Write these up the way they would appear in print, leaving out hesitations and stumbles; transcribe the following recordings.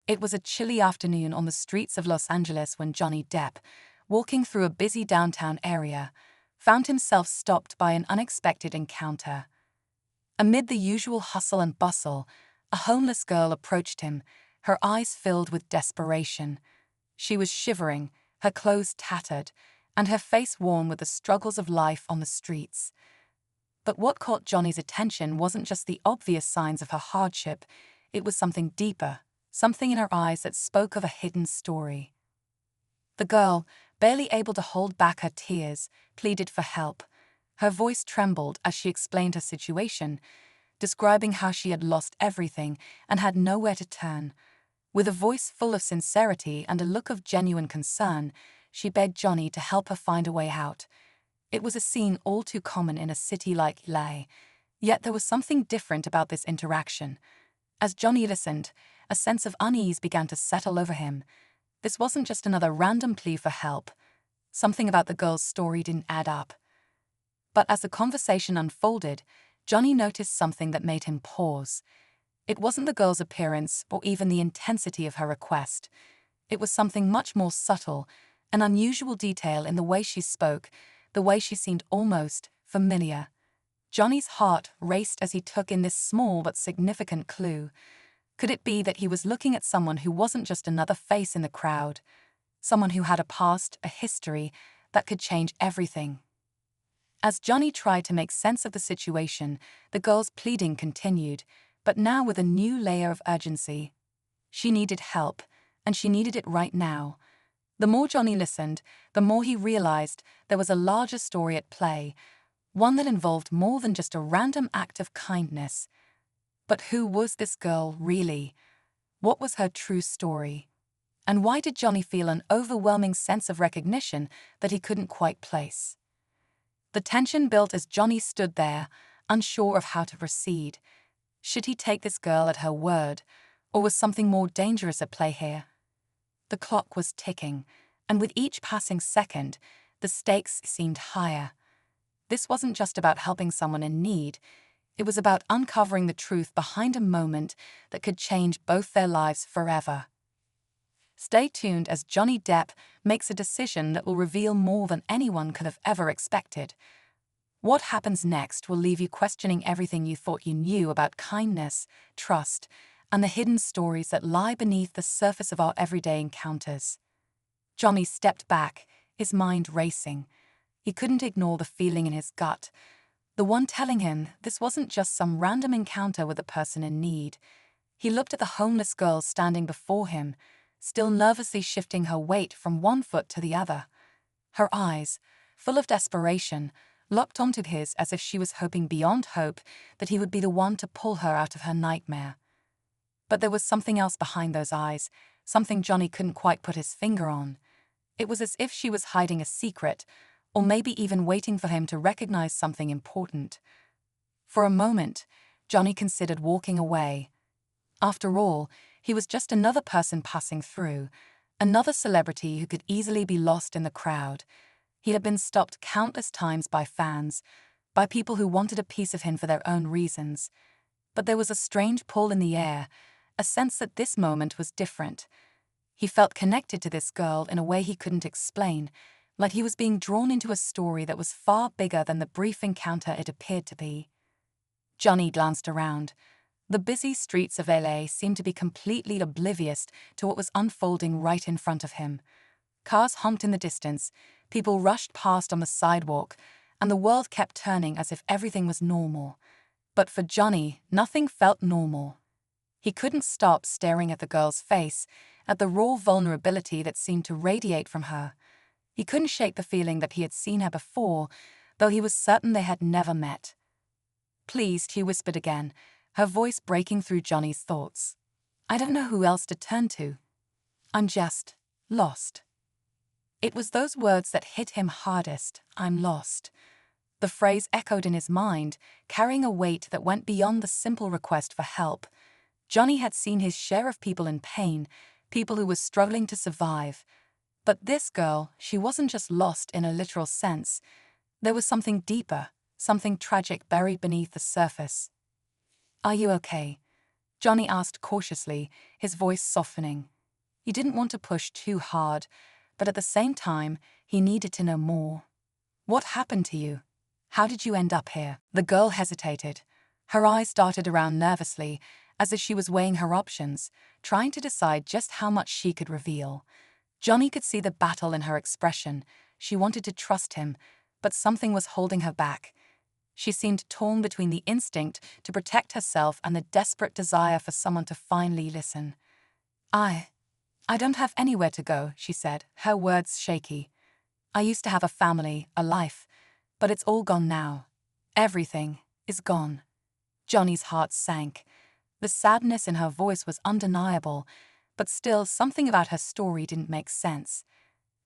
It was a chilly afternoon on the streets of Los Angeles when Johnny Depp, walking through a busy downtown area, found himself stopped by an unexpected encounter. Amid the usual hustle and bustle, a homeless girl approached him, her eyes filled with desperation. She was shivering, her clothes tattered, and her face worn with the struggles of life on the streets. But what caught Johnny's attention wasn't just the obvious signs of her hardship, it was something deeper, something in her eyes that spoke of a hidden story. The girl, barely able to hold back her tears, pleaded for help. Her voice trembled as she explained her situation, describing how she had lost everything and had nowhere to turn. With a voice full of sincerity and a look of genuine concern, she begged Johnny to help her find a way out. It was a scene all too common in a city like LA, yet there was something different about this interaction. As Johnny listened, a sense of unease began to settle over him. This wasn't just another random plea for help. Something about the girl's story didn't add up. But as the conversation unfolded, Johnny noticed something that made him pause. It wasn't the girl's appearance or even the intensity of her request. It was something much more subtle, an unusual detail in the way she spoke, the way she seemed almost familiar. Johnny's heart raced as he took in this small but significant clue. Could it be that he was looking at someone who wasn't just another face in the crowd? Someone who had a past, a history, that could change everything. As Johnny tried to make sense of the situation, the girl's pleading continued, but now with a new layer of urgency. She needed help, and she needed it right now. The more Johnny listened, the more he realized there was a larger story at play, one that involved more than just a random act of kindness. But who was this girl, really? What was her true story? And why did Johnny feel an overwhelming sense of recognition that he couldn't quite place? The tension built as Johnny stood there, unsure of how to proceed. Should he take this girl at her word, or was something more dangerous at play here? The clock was ticking, and with each passing second, the stakes seemed higher. This wasn't just about helping someone in need, it was about uncovering the truth behind a moment that could change both their lives forever. Stay tuned as Johnny Depp makes a decision that will reveal more than anyone could have ever expected. What happens next will leave you questioning everything you thought you knew about kindness, trust, and the hidden stories that lie beneath the surface of our everyday encounters. Johnny stepped back, his mind racing. He couldn't ignore the feeling in his gut, the one telling him this wasn't just some random encounter with a person in need. He looked at the homeless girl standing before him, still nervously shifting her weight from one foot to the other. Her eyes, full of desperation, locked onto his as if she was hoping beyond hope that he would be the one to pull her out of her nightmare. But there was something else behind those eyes, something Johnny couldn't quite put his finger on. It was as if she was hiding a secret, or maybe even waiting for him to recognize something important. For a moment, Johnny considered walking away. After all, he was just another person passing through, another celebrity who could easily be lost in the crowd. He had been stopped countless times by fans, by people who wanted a piece of him for their own reasons. But there was a strange pull in the air, a sense that this moment was different. He felt connected to this girl in a way he couldn't explain, like he was being drawn into a story that was far bigger than the brief encounter it appeared to be. Johnny glanced around. The busy streets of LA seemed to be completely oblivious to what was unfolding right in front of him. Cars honked in the distance, people rushed past on the sidewalk, and the world kept turning as if everything was normal. But for Johnny, nothing felt normal. He couldn't stop staring at the girl's face, at the raw vulnerability that seemed to radiate from her. He couldn't shake the feeling that he had seen her before, though he was certain they had never met. Pleased, he whispered again, her voice breaking through Johnny's thoughts. I don't know who else to turn to. I'm just lost. It was those words that hit him hardest. I'm lost. The phrase echoed in his mind, carrying a weight that went beyond the simple request for help. Johnny had seen his share of people in pain, people who were struggling to survive. But this girl, she wasn't just lost in a literal sense. There was something deeper, something tragic buried beneath the surface. Are you okay? Johnny asked cautiously, his voice softening. He didn't want to push too hard, but at the same time, he needed to know more. What happened to you? How did you end up here? The girl hesitated. Her eyes darted around nervously, as if she was weighing her options, trying to decide just how much she could reveal. Johnny could see the battle in her expression. She wanted to trust him, but something was holding her back. She seemed torn between the instinct to protect herself and the desperate desire for someone to finally listen. I don't have anywhere to go, she said, her words shaky. I used to have a family, a life, but it's all gone now. Everything is gone. Johnny's heart sank. The sadness in her voice was undeniable, but still something about her story didn't make sense.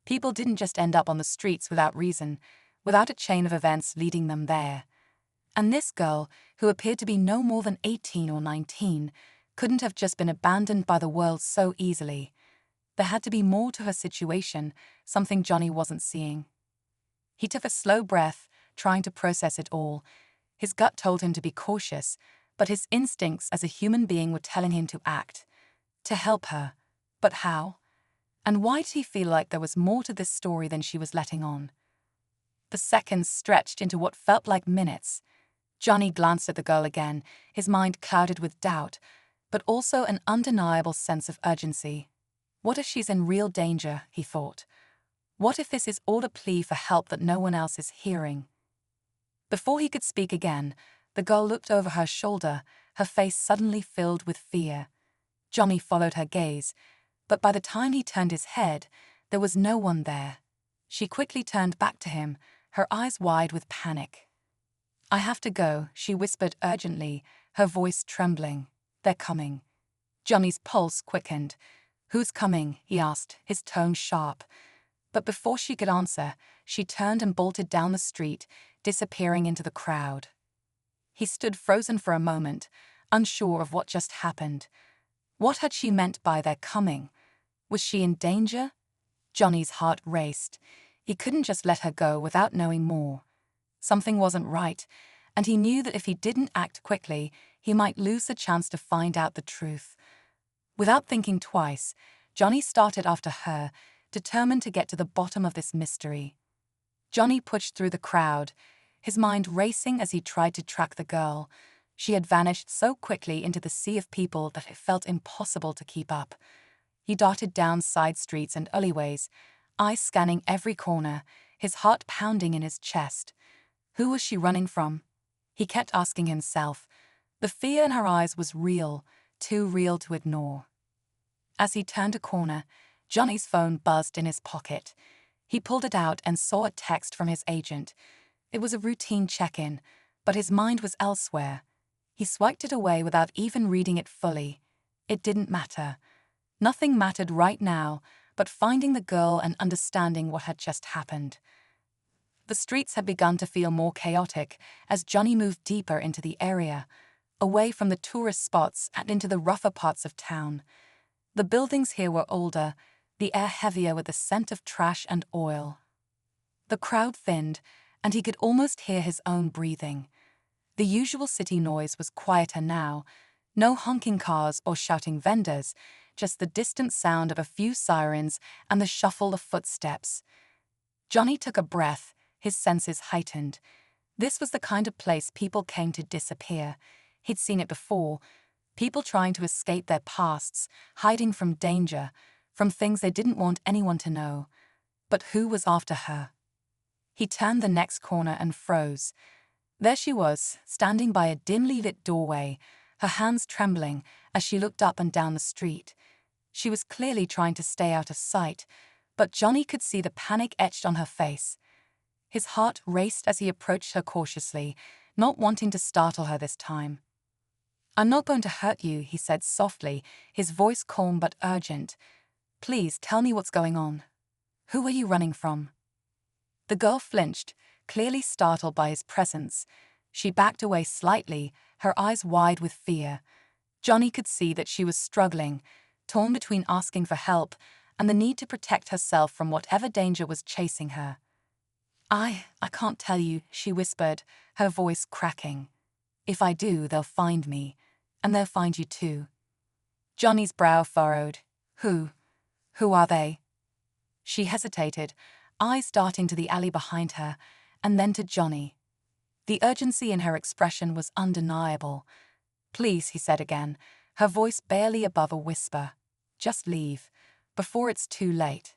People didn't just end up on the streets without reason, without a chain of events leading them there. And this girl, who appeared to be no more than 18 or 19, couldn't have just been abandoned by the world so easily. There had to be more to her situation, something Johnny wasn't seeing. He took a slow breath, trying to process it all. His gut told him to be cautious, but his instincts as a human being were telling him to act. To help her. But how? And why did he feel like there was more to this story than she was letting on? The seconds stretched into what felt like minutes. Johnny glanced at the girl again, his mind clouded with doubt, but also an undeniable sense of urgency. What if she's in real danger, he thought. What if this is all a plea for help that no one else is hearing? Before he could speak again, the girl looked over her shoulder, her face suddenly filled with fear. Johnny followed her gaze, but by the time he turned his head, there was no one there. She quickly turned back to him, her eyes wide with panic. I have to go, she whispered urgently, her voice trembling. They're coming. Johnny's pulse quickened. Who's coming? He asked, his tone sharp. But before she could answer, she turned and bolted down the street, disappearing into the crowd. He stood frozen for a moment, unsure of what just happened. What had she meant by their coming? Was she in danger? Johnny's heart raced. He couldn't just let her go without knowing more. Something wasn't right, and he knew that if he didn't act quickly, he might lose the chance to find out the truth. Without thinking twice, Johnny started after her, determined to get to the bottom of this mystery. Johnny pushed through the crowd, his mind racing as he tried to track the girl. She had vanished so quickly into the sea of people that it felt impossible to keep up. He darted down side streets and alleyways, eyes scanning every corner, his heart pounding in his chest. Who was she running from? He kept asking himself. The fear in her eyes was real, too real to ignore. As he turned a corner, Johnny's phone buzzed in his pocket. He pulled it out and saw a text from his agent. It was a routine check-in, but his mind was elsewhere. He swiped it away without even reading it fully. It didn't matter. Nothing mattered right now but finding the girl and understanding what had just happened. The streets had begun to feel more chaotic as Johnny moved deeper into the area, away from the tourist spots and into the rougher parts of town. The buildings here were older, the air heavier with the scent of trash and oil. The crowd thinned, and he could almost hear his own breathing. The usual city noise was quieter now, no honking cars or shouting vendors, just the distant sound of a few sirens and the shuffle of footsteps. Johnny took a breath, his senses heightened. This was the kind of place people came to disappear. He'd seen it before. People trying to escape their pasts, hiding from danger, from things they didn't want anyone to know. But who was after her? He turned the next corner and froze. There she was, standing by a dimly lit doorway, her hands trembling as she looked up and down the street. She was clearly trying to stay out of sight, but Johnny could see the panic etched on her face. His heart raced as he approached her cautiously, not wanting to startle her this time. I'm not going to hurt you, he said softly, his voice calm but urgent. Please tell me what's going on. Who are you running from? The girl flinched, clearly startled by his presence. She backed away slightly, her eyes wide with fear. Johnny could see that she was struggling, torn between asking for help and the need to protect herself from whatever danger was chasing her. I can't tell you, she whispered, her voice cracking. If I do, they'll find me. and they'll find you too. Johnny's brow furrowed. Who? Who are they? She hesitated, eyes darting to the alley behind her, and then to Johnny. The urgency in her expression was undeniable. Please, he said again, her voice barely above a whisper. Just leave, before it's too late.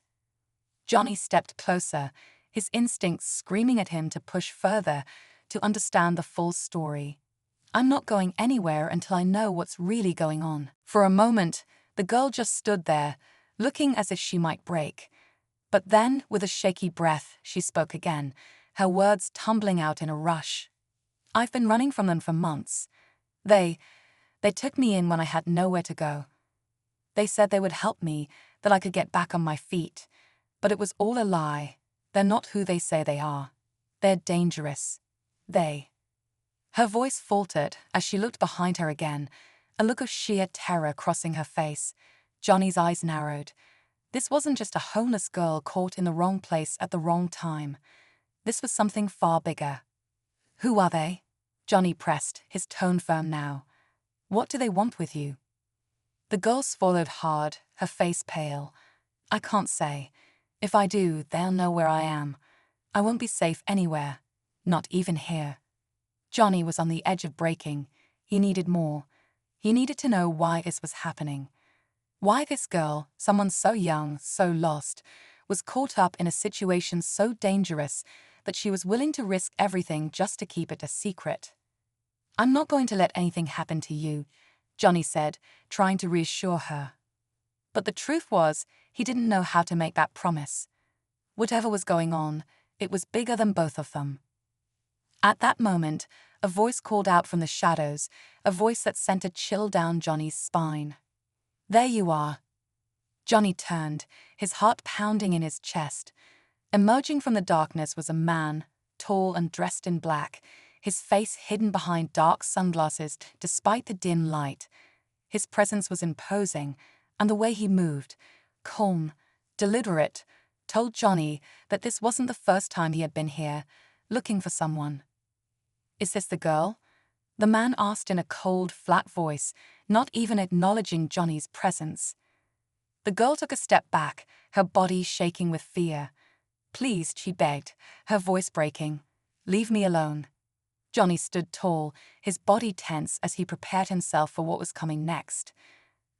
Johnny stepped closer, his instincts screaming at him to push further, to understand the full story. I'm not going anywhere until I know what's really going on. For a moment, the girl just stood there, looking as if she might break. But then, with a shaky breath, she spoke again, her words tumbling out in a rush. I've been running from them for months. They took me in when I had nowhere to go. They said they would help me, that I could get back on my feet. But it was all a lie. They're not who they say they are. They're dangerous. Her voice faltered as she looked behind her again, a look of sheer terror crossing her face. Johnny's eyes narrowed. This wasn't just a homeless girl caught in the wrong place at the wrong time. This was something far bigger. Who are they? Johnny pressed, his tone firm now. What do they want with you? The girl swallowed hard, her face pale. I can't say. If I do, they'll know where I am. I won't be safe anywhere, not even here. Johnny was on the edge of breaking. He needed more. He needed to know why this was happening. Why this girl, someone so young, so lost, was caught up in a situation so dangerous that she was willing to risk everything just to keep it a secret. I'm not going to let anything happen to you, Johnny said, trying to reassure her. But the truth was, he didn't know how to make that promise. Whatever was going on, it was bigger than both of them. At that moment, a voice called out from the shadows, a voice that sent a chill down Johnny's spine. There you are. Johnny turned, his heart pounding in his chest. Emerging from the darkness was a man, tall and dressed in black, his face hidden behind dark sunglasses despite the dim light. His presence was imposing, and the way he moved, calm, deliberate, told Johnny that this wasn't the first time he had been here, looking for someone. Is this the girl? The man asked in a cold, flat voice, not even acknowledging Johnny's presence. The girl took a step back, her body shaking with fear. Please, she begged, her voice breaking. Leave me alone. Johnny stood tall, his body tense as he prepared himself for what was coming next.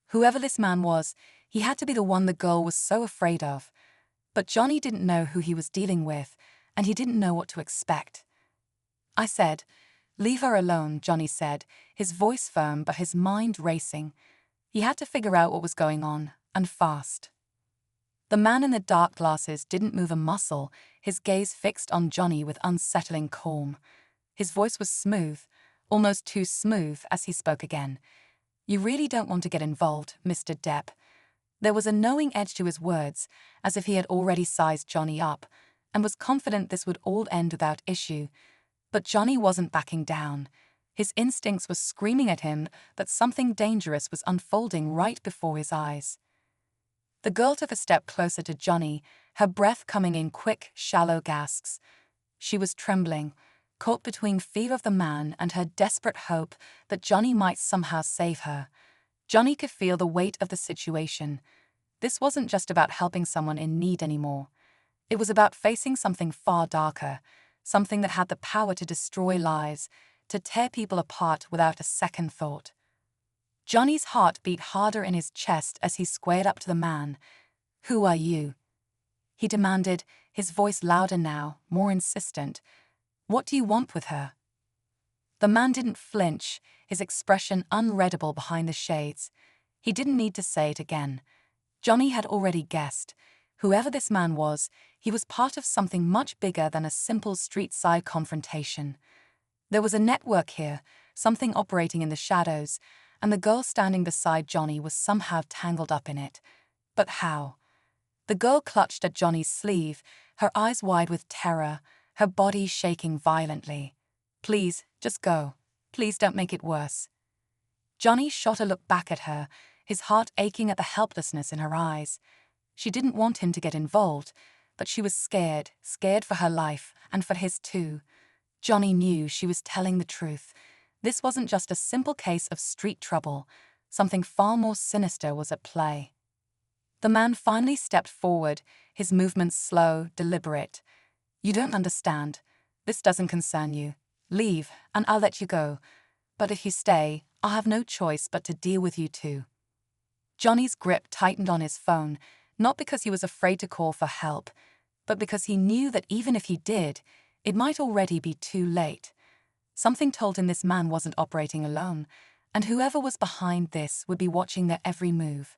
Whoever this man was, he had to be the one the girl was so afraid of. But Johnny didn't know who he was dealing with, and he didn't know what to expect. I said, leave her alone, Johnny said, his voice firm but his mind racing. He had to figure out what was going on, and fast. The man in the dark glasses didn't move a muscle, his gaze fixed on Johnny with unsettling calm. His voice was smooth, almost too smooth, as he spoke again. You really don't want to get involved, Mr. Depp. There was a knowing edge to his words, as if he had already sized Johnny up, and was confident this would all end without issue. But Johnny wasn't backing down. His instincts were screaming at him that something dangerous was unfolding right before his eyes. The girl took a step closer to Johnny, her breath coming in quick, shallow gasps. She was trembling, caught between fear of the man and her desperate hope that Johnny might somehow save her. Johnny could feel the weight of the situation. This wasn't just about helping someone in need anymore. It was about facing something far darker, something that had the power to destroy lives, to tear people apart without a second thought. Johnny's heart beat harder in his chest as he squared up to the man. Who are you? He demanded, his voice louder now, more insistent. What do you want with her? The man didn't flinch, his expression unreadable behind the shades. He didn't need to say it again. Johnny had already guessed. Whoever this man was, he was part of something much bigger than a simple street-side confrontation. There was a network here, something operating in the shadows, and the girl standing beside Johnny was somehow tangled up in it. But how? The girl clutched at Johnny's sleeve, her eyes wide with terror, her body shaking violently. Please, just go. Please don't make it worse. Johnny shot a look back at her, his heart aching at the helplessness in her eyes. She didn't want him to get involved, but she was scared for her life and for his too. Johnny knew she was telling the truth. This wasn't just a simple case of street trouble. Something far more sinister was at play. The man finally stepped forward, his movements slow, deliberate. "You don't understand. This doesn't concern you. Leave, and I'll let you go. But if you stay, I'll have no choice but to deal with you too." Johnny's grip tightened on his phone, not because he was afraid to call for help, but because he knew that even if he did, it might already be too late. Something told him this man wasn't operating alone, and whoever was behind this would be watching their every move.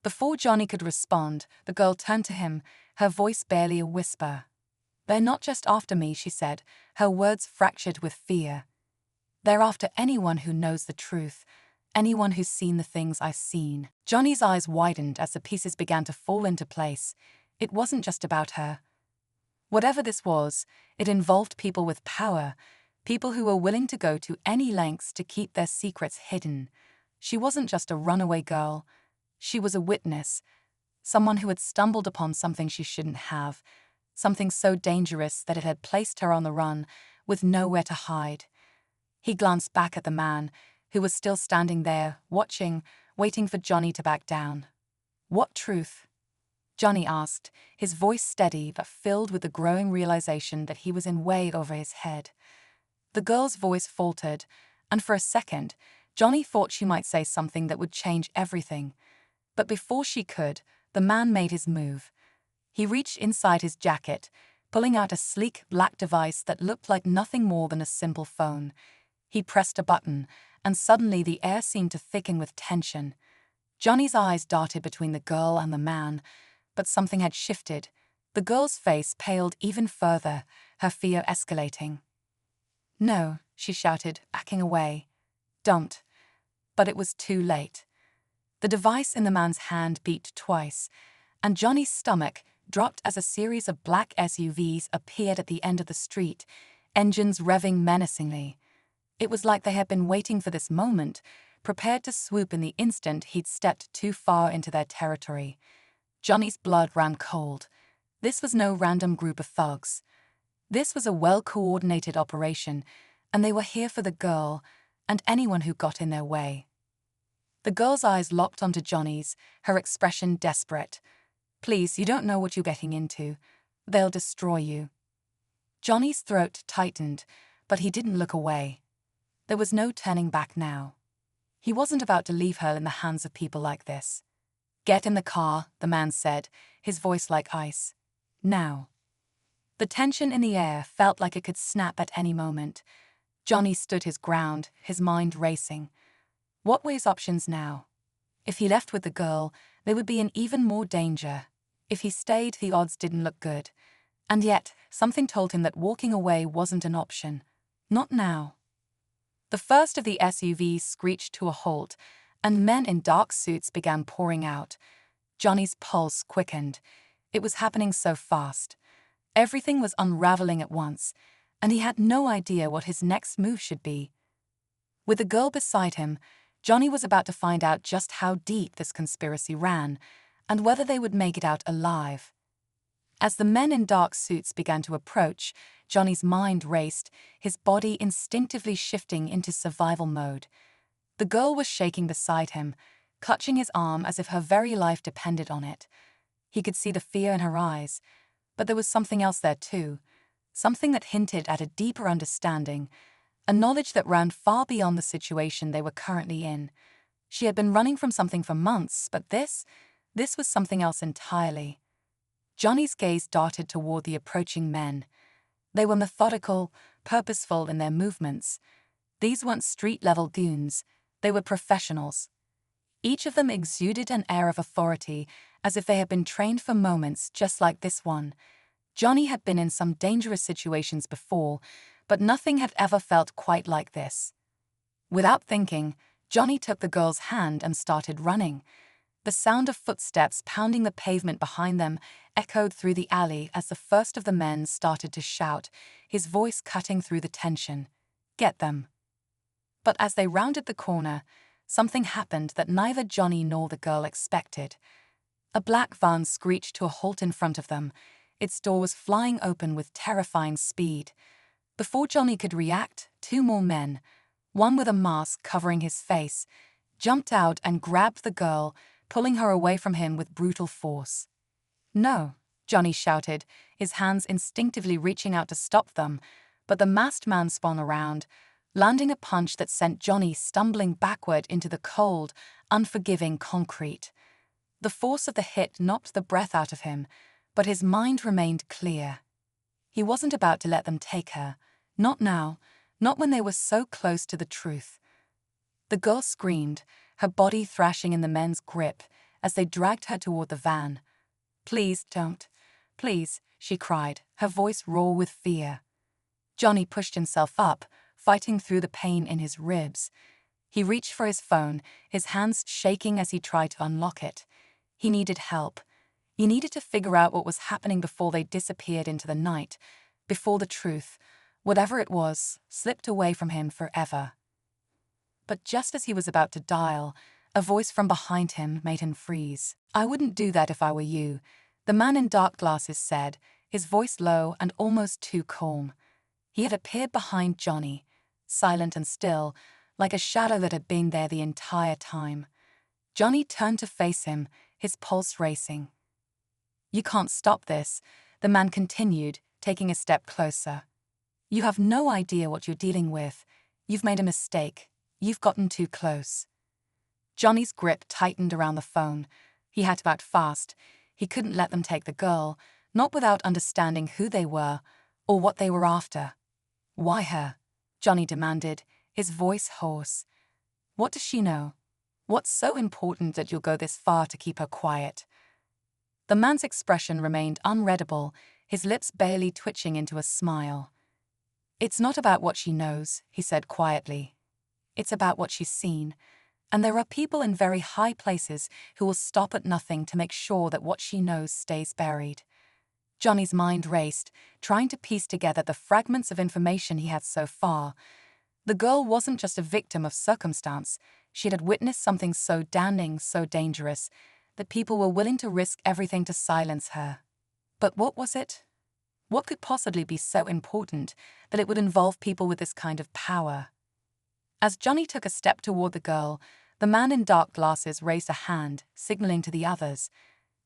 Before Johnny could respond, the girl turned to him, her voice barely a whisper. "They're not just after me," she said, her words fractured with fear. "They're after anyone who knows the truth, anyone who's seen the things I've seen." Johnny's eyes widened as the pieces began to fall into place. It wasn't just about her. Whatever this was, it involved people with power, people who were willing to go to any lengths to keep their secrets hidden. She wasn't just a runaway girl. She was a witness, someone who had stumbled upon something she shouldn't have, something so dangerous that it had placed her on the run, with nowhere to hide. He glanced back at the man, who was still standing there, watching, waiting for Johnny to back down. "What truth?" Johnny asked, his voice steady but filled with the growing realization that he was in way over his head. The girl's voice faltered, and for a second, Johnny thought she might say something that would change everything. But before she could, the man made his move. He reached inside his jacket, pulling out a sleek black device that looked like nothing more than a simple phone. He pressed a button, and suddenly the air seemed to thicken with tension. Johnny's eyes darted between the girl and the man, but something had shifted. The girl's face paled even further, her fear escalating. "No," she shouted, backing away. "Don't." But it was too late. The device in the man's hand beeped twice, and Johnny's stomach dropped as a series of black SUVs appeared at the end of the street, engines revving menacingly. It was like they had been waiting for this moment, prepared to swoop in the instant he'd stepped too far into their territory. Johnny's blood ran cold. This was no random group of thugs. This was a well-coordinated operation, and they were here for the girl and anyone who got in their way. The girl's eyes locked onto Johnny's, her expression desperate. "Please, you don't know what you're getting into. They'll destroy you." Johnny's throat tightened, but he didn't look away. There was no turning back now. He wasn't about to leave her in the hands of people like this. "Get in the car," the man said, his voice like ice. "Now." The tension in the air felt like it could snap at any moment. Johnny stood his ground, his mind racing. What were his options now? If he left with the girl, they would be in even more danger. If he stayed, the odds didn't look good. And yet, something told him that walking away wasn't an option. Not now. The first of the SUVs screeched to a halt, and men in dark suits began pouring out. Johnny's pulse quickened. It was happening so fast. Everything was unraveling at once, and he had no idea what his next move should be. With the girl beside him, Johnny was about to find out just how deep this conspiracy ran, and whether they would make it out alive. As the men in dark suits began to approach, Johnny's mind raced, his body instinctively shifting into survival mode. The girl was shaking beside him, clutching his arm as if her very life depended on it. He could see the fear in her eyes, but there was something else there too, something that hinted at a deeper understanding, a knowledge that ran far beyond the situation they were currently in. She had been running from something for months, but this was something else entirely. Johnny's gaze darted toward the approaching men. They were methodical, purposeful in their movements. These weren't street-level goons, they were professionals. Each of them exuded an air of authority, as if they had been trained for moments just like this one. Johnny had been in some dangerous situations before, but nothing had ever felt quite like this. Without thinking, Johnny took the girl's hand and started running. The sound of footsteps pounding the pavement behind them echoed through the alley as the first of the men started to shout, his voice cutting through the tension. "Get them." But as they rounded the corner, something happened that neither Johnny nor the girl expected. A black van screeched to a halt in front of them, its door was flying open with terrifying speed. Before Johnny could react, two more men, one with a mask covering his face, jumped out and grabbed the girl, pulling her away from him with brutal force. "No," Johnny shouted, his hands instinctively reaching out to stop them, but the masked man spun around, landing a punch that sent Johnny stumbling backward into the cold, unforgiving concrete. The force of the hit knocked the breath out of him, but his mind remained clear. He wasn't about to let them take her. Not now, not when they were so close to the truth. The girl screamed, her body thrashing in the men's grip as they dragged her toward the van. "Please don't. Please," she cried, her voice raw with fear. Johnny pushed himself up, fighting through the pain in his ribs. He reached for his phone, his hands shaking as he tried to unlock it. He needed help. He needed to figure out what was happening before they disappeared into the night, before the truth, whatever it was, slipped away from him forever. But just as he was about to dial, a voice from behind him made him freeze. "I wouldn't do that if I were you," the man in dark glasses said, his voice low and almost too calm. He had appeared behind Johnny, silent and still, like a shadow that had been there the entire time. Johnny turned to face him, his pulse racing. "You can't stop this," the man continued, taking a step closer. "You have no idea what you're dealing with. You've made a mistake. You've gotten too close." Johnny's grip tightened around the phone. He had to act fast. He couldn't let them take the girl, not without understanding who they were or what they were after. "Why her?" Johnny demanded, his voice hoarse. "What does she know? What's so important that you'll go this far to keep her quiet?" The man's expression remained unreadable, his lips barely twitching into a smile. "It's not about what she knows," he said quietly. "It's about what she's seen. And there are people in very high places who will stop at nothing to make sure that what she knows stays buried." Johnny's mind raced, trying to piece together the fragments of information he had so far. The girl wasn't just a victim of circumstance. She had witnessed something so damning, so dangerous, that people were willing to risk everything to silence her. But what was it? What could possibly be so important that it would involve people with this kind of power? As Johnny took a step toward the girl, the man in dark glasses raised a hand, signaling to the others.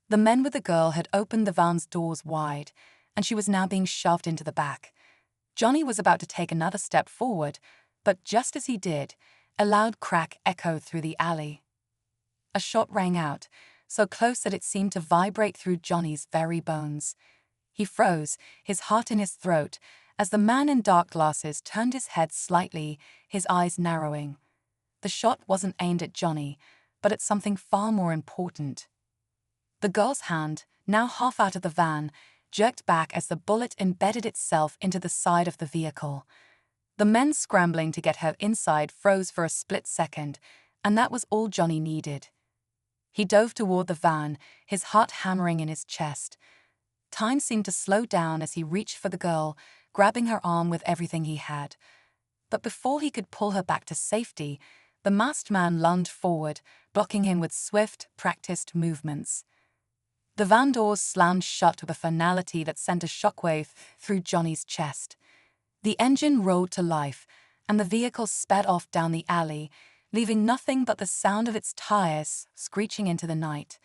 The men with the girl had opened the van's doors wide, and she was now being shoved into the back. Johnny was about to take another step forward, but just as he did, a loud crack echoed through the alley. A shot rang out, so close that it seemed to vibrate through Johnny's very bones. He froze, his heart in his throat, as the man in dark glasses turned his head slightly, his eyes narrowing. The shot wasn't aimed at Johnny, but at something far more important. The girl's hand, now half out of the van, jerked back as the bullet embedded itself into the side of the vehicle. The men scrambling to get her inside froze for a split second, and that was all Johnny needed. He dove toward the van, his heart hammering in his chest. Time seemed to slow down as he reached for the girl, grabbing her arm with everything he had. But before he could pull her back to safety, the masked man lunged forward, blocking him with swift, practiced movements. The van doors slammed shut with a finality that sent a shockwave through Johnny's chest. The engine roared to life, and the vehicle sped off down the alley, leaving nothing but the sound of its tires screeching into the night.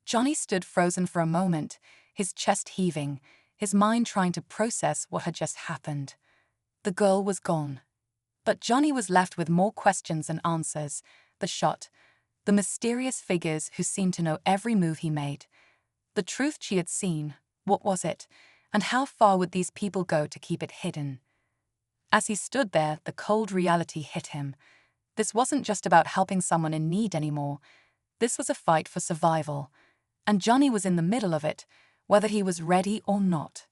Johnny stood frozen for a moment, his chest heaving, his mind trying to process what had just happened. The girl was gone. But Johnny was left with more questions than answers. The shot, the mysterious figures who seemed to know every move he made. The truth she had seen, what was it, and how far would these people go to keep it hidden? As he stood there, the cold reality hit him. This wasn't just about helping someone in need anymore. This was a fight for survival. And Johnny was in the middle of it, whether he was ready or not.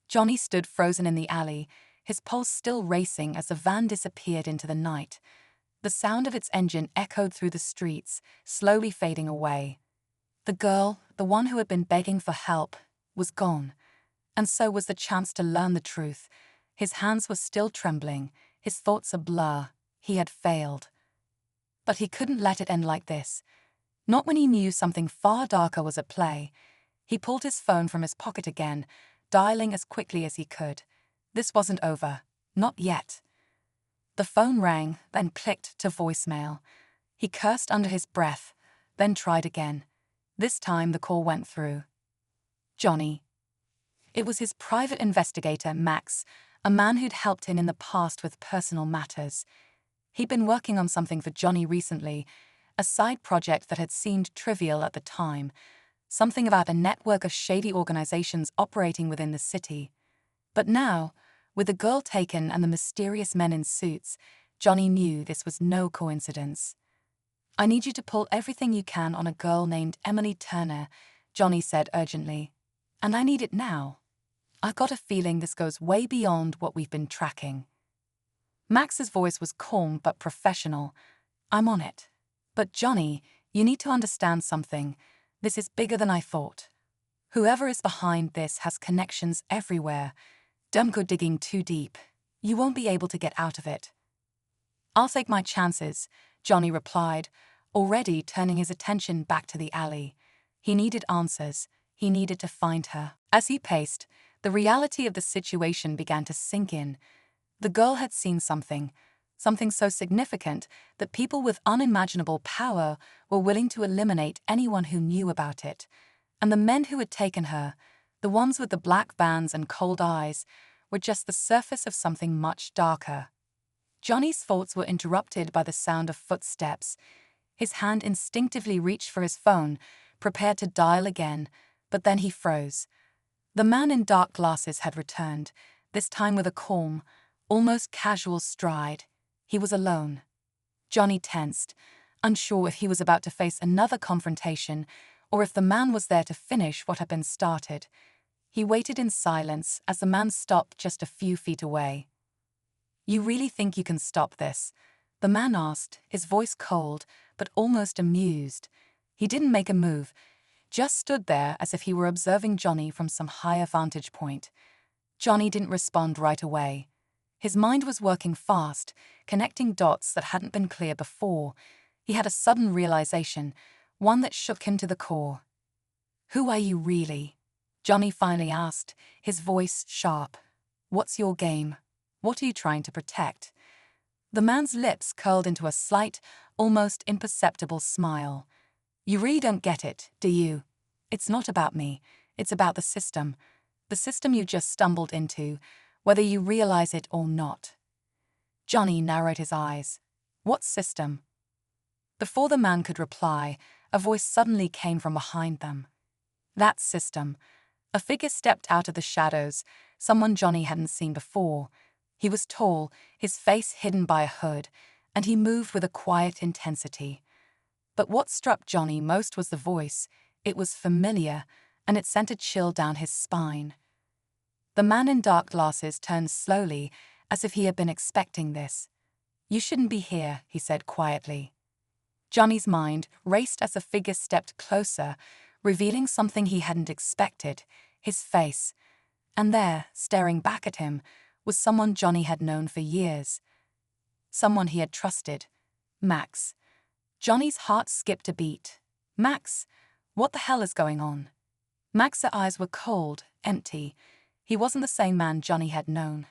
Johnny stood frozen in the alley, his pulse still racing as the van disappeared into the night. The sound of its engine echoed through the streets, slowly fading away. The girl, the one who had been begging for help, was gone. And so was the chance to learn the truth. His hands were still trembling, his thoughts a blur. He had failed. But he couldn't let it end like this. Not when he knew something far darker was at play. He pulled his phone from his pocket again, dialing as quickly as he could. This wasn't over. Not yet. The phone rang, then clicked to voicemail. He cursed under his breath, then tried again. This time the call went through. Johnny. It was his private investigator, Max, a man who'd helped him in the past with personal matters. He'd been working on something for Johnny recently, a side project that had seemed trivial at the time, something about a network of shady organizations operating within the city. But now, with the girl taken and the mysterious men in suits, Johnny knew this was no coincidence. "I need you to pull everything you can on a girl named Emily Turner," Johnny said urgently. "And I need it now. I've got a feeling this goes way beyond what we've been tracking." Max's voice was calm but professional. "I'm on it. But Johnny, you need to understand something. This is bigger than I thought. Whoever is behind this has connections everywhere. Don't go digging too deep. You won't be able to get out of it." "I'll take my chances," Johnny replied, already turning his attention back to the alley. He needed answers. He needed to find her. As he paced, the reality of the situation began to sink in. The girl had seen something so significant that people with unimaginable power were willing to eliminate anyone who knew about it. And the men who had taken her, the ones with the black vans and cold eyes, were just the surface of something much darker. Johnny's thoughts were interrupted by the sound of footsteps. His hand instinctively reached for his phone, prepared to dial again, but then he froze. The man in dark glasses had returned, this time with a calm, almost casual stride. He was alone. Johnny tensed, unsure if he was about to face another confrontation or if the man was there to finish what had been started. He waited in silence as the man stopped just a few feet away. "You really think you can stop this?" the man asked, his voice cold but almost amused. He didn't make a move, just stood there as if he were observing Johnny from some higher vantage point. Johnny didn't respond right away. His mind was working fast, connecting dots that hadn't been clear before. He had a sudden realization, one that shook him to the core. "Who are you really?" Johnny finally asked, his voice sharp. "What's your game? What are you trying to protect?" The man's lips curled into a slight, almost imperceptible smile. "You really don't get it, do you? It's not about me. It's about the system. The system you just stumbled into, whether you realize it or not." Johnny narrowed his eyes. "What system?" Before the man could reply, a voice suddenly came from behind them. "That system." A figure stepped out of the shadows, someone Johnny hadn't seen before. He was tall, his face hidden by a hood, and he moved with a quiet intensity. But what struck Johnny most was the voice. It was familiar, and it sent a chill down his spine. The man in dark glasses turned slowly, as if he had been expecting this. "You shouldn't be here," he said quietly. Johnny's mind raced as the figure stepped closer, revealing something he hadn't expected, his face. And there, staring back at him, was someone Johnny had known for years. Someone he had trusted. Max. Johnny's heart skipped a beat. "Max, what the hell is going on?" Max's eyes were cold, empty. He wasn't the same man Johnny had known.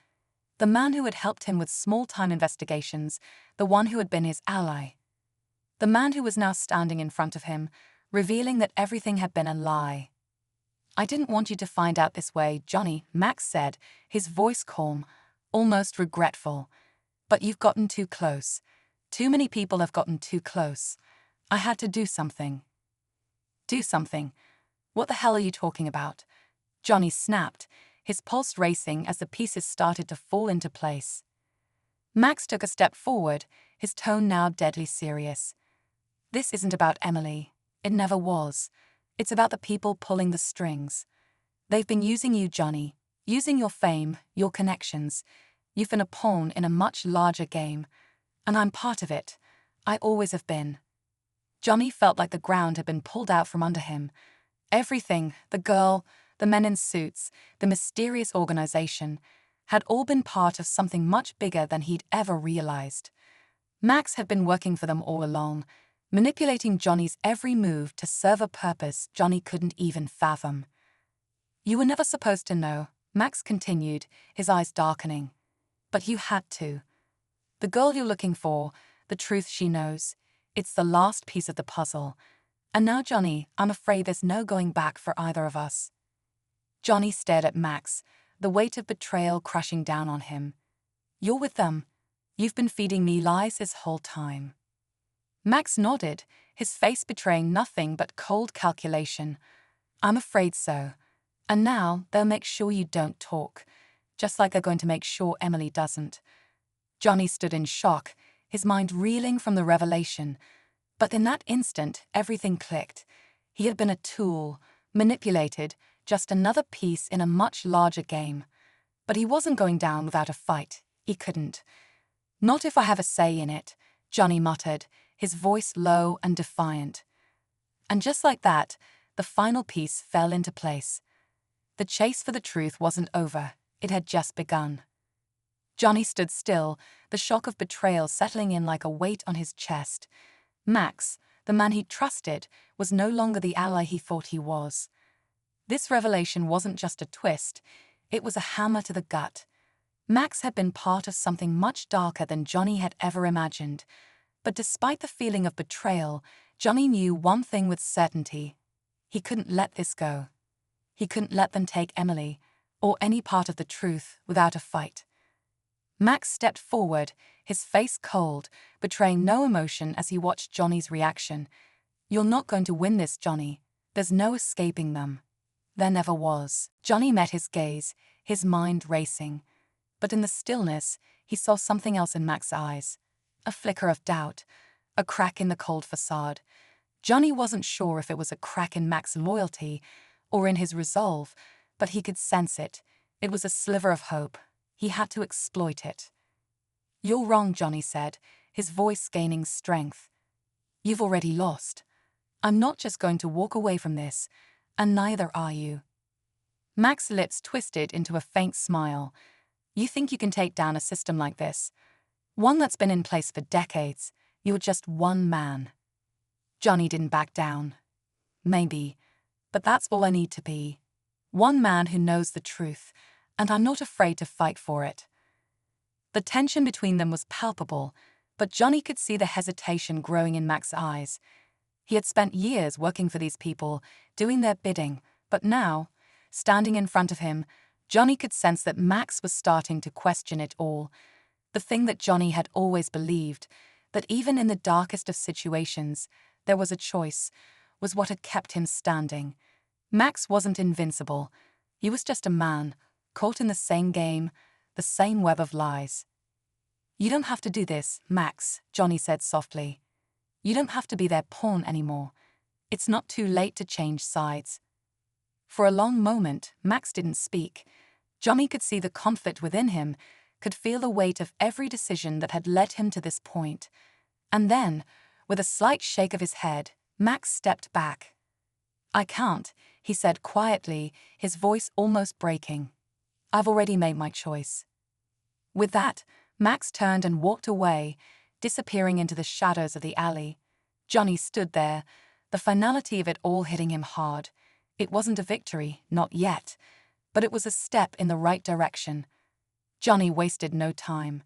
The man who had helped him with small-time investigations, the one who had been his ally. The man who was now standing in front of him, revealing that everything had been a lie. "I didn't want you to find out this way, Johnny," Max said, his voice calm, almost regretful. "But you've gotten too close. Too many people have gotten too close. I had to do something." "Do something? What the hell are you talking about?" Johnny snapped, his pulse racing as the pieces started to fall into place. Max took a step forward, his tone now deadly serious. "This isn't about Emily. It never was. It's about the people pulling the strings. They've been using you, Johnny, using your fame, your connections. You've been a pawn in a much larger game. And I'm part of it. I always have been." Johnny felt like the ground had been pulled out from under him. Everything, the girl, the men in suits, the mysterious organization, had all been part of something much bigger than he'd ever realized. Max had been working for them all along, manipulating Johnny's every move to serve a purpose Johnny couldn't even fathom. "You were never supposed to know," Max continued, his eyes darkening. "But you had to. The girl you're looking for, the truth she knows. It's the last piece of the puzzle. And now, Johnny, I'm afraid there's no going back for either of us. Johnny stared at Max, the weight of betrayal crashing down on him. You're with them. You've been feeding me lies this whole time. Max nodded, his face betraying nothing but cold calculation. I'm afraid so. And now they'll make sure you don't talk, just like they're going to make sure Emily doesn't. Johnny stood in shock, his mind reeling from the revelation. But in that instant, everything clicked. He had been a tool, manipulated, just another piece in a much larger game. But he wasn't going down without a fight. He couldn't. Not if I have a say in it, Johnny muttered, his voice low and defiant. And just like that, the final piece fell into place. The chase for the truth wasn't over. It had just begun. Johnny stood still, the shock of betrayal settling in like a weight on his chest. Max, the man he'd trusted, was no longer the ally he thought he was. This revelation wasn't just a twist, it was a hammer to the gut. Max had been part of something much darker than Johnny had ever imagined. But despite the feeling of betrayal, Johnny knew one thing with certainty. He couldn't let this go. He couldn't let them take Emily, or any part of the truth, without a fight. Max stepped forward, his face cold, betraying no emotion as he watched Johnny's reaction. You're not going to win this, Johnny. There's no escaping them. There never was. Johnny met his gaze, his mind racing. But in the stillness, he saw something else in Max's eyes. A flicker of doubt, a crack in the cold facade. Johnny wasn't sure if it was a crack in Max's loyalty or in his resolve, but he could sense it. It was a sliver of hope. He had to exploit it. You're wrong, Johnny said, his voice gaining strength. You've already lost. I'm not just going to walk away from this, and neither are you. Max's lips twisted into a faint smile. You think you can take down a system like this? One that's been in place for decades. You're just one man. Johnny didn't back down. Maybe, but that's all I need to be. One man who knows the truth, and I'm not afraid to fight for it. The tension between them was palpable, but Johnny could see the hesitation growing in Max's eyes. He had spent years working for these people, doing their bidding, but now, standing in front of him, Johnny could sense that Max was starting to question it all. The thing that Johnny had always believed, that even in the darkest of situations, there was a choice, was what had kept him standing. Max wasn't invincible. He was just a man, caught in the same game, the same web of lies. You don't have to do this, Max, Johnny said softly. You don't have to be their pawn anymore. It's not too late to change sides. For a long moment, Max didn't speak. Johnny could see the conflict within him, could feel the weight of every decision that had led him to this point. And then, with a slight shake of his head, Max stepped back. I can't, he said quietly, his voice almost breaking. I've already made my choice. With that, Max turned and walked away, disappearing into the shadows of the alley. Johnny stood there, the finality of it all hitting him hard. It wasn't a victory, not yet, but it was a step in the right direction. Johnny wasted no time.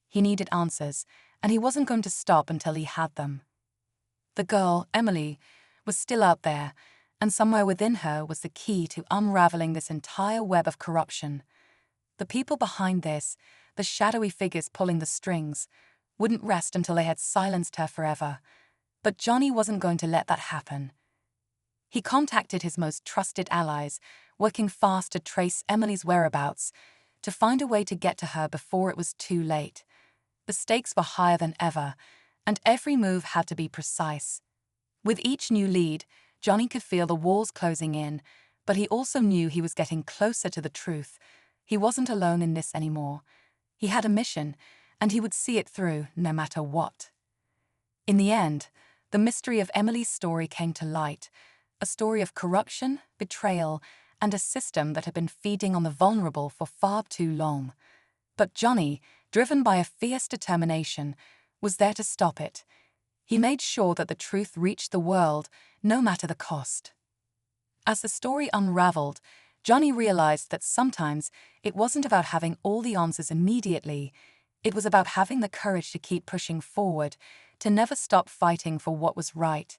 He needed answers, and he wasn't going to stop until he had them. The girl, Emily, was still out there, and somewhere within her was the key to unraveling this entire web of corruption. The people behind this, the shadowy figures pulling the strings, wouldn't rest until they had silenced her forever. But Johnny wasn't going to let that happen. He contacted his most trusted allies, working fast to trace Emily's whereabouts, to find a way to get to her before it was too late. The stakes were higher than ever, and every move had to be precise. With each new lead, Johnny could feel the walls closing in, but he also knew he was getting closer to the truth. He wasn't alone in this anymore. He had a mission, and he would see it through no matter what. In the end, the mystery of Emily's story came to light, a story of corruption, betrayal, and a system that had been feeding on the vulnerable for far too long. But Johnny, driven by a fierce determination, was there to stop it. He made sure that the truth reached the world, no matter the cost. As the story unraveled, Johnny realized that sometimes it wasn't about having all the answers immediately. It was about having the courage to keep pushing forward, to never stop fighting for what was right.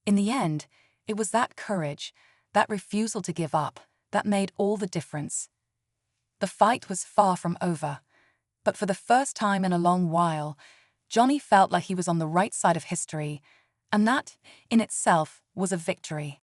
In the end, it was that courage, that refusal to give up, that made all the difference. The fight was far from over, but for the first time in a long while, Johnny felt like he was on the right side of history, and that, in itself, was a victory.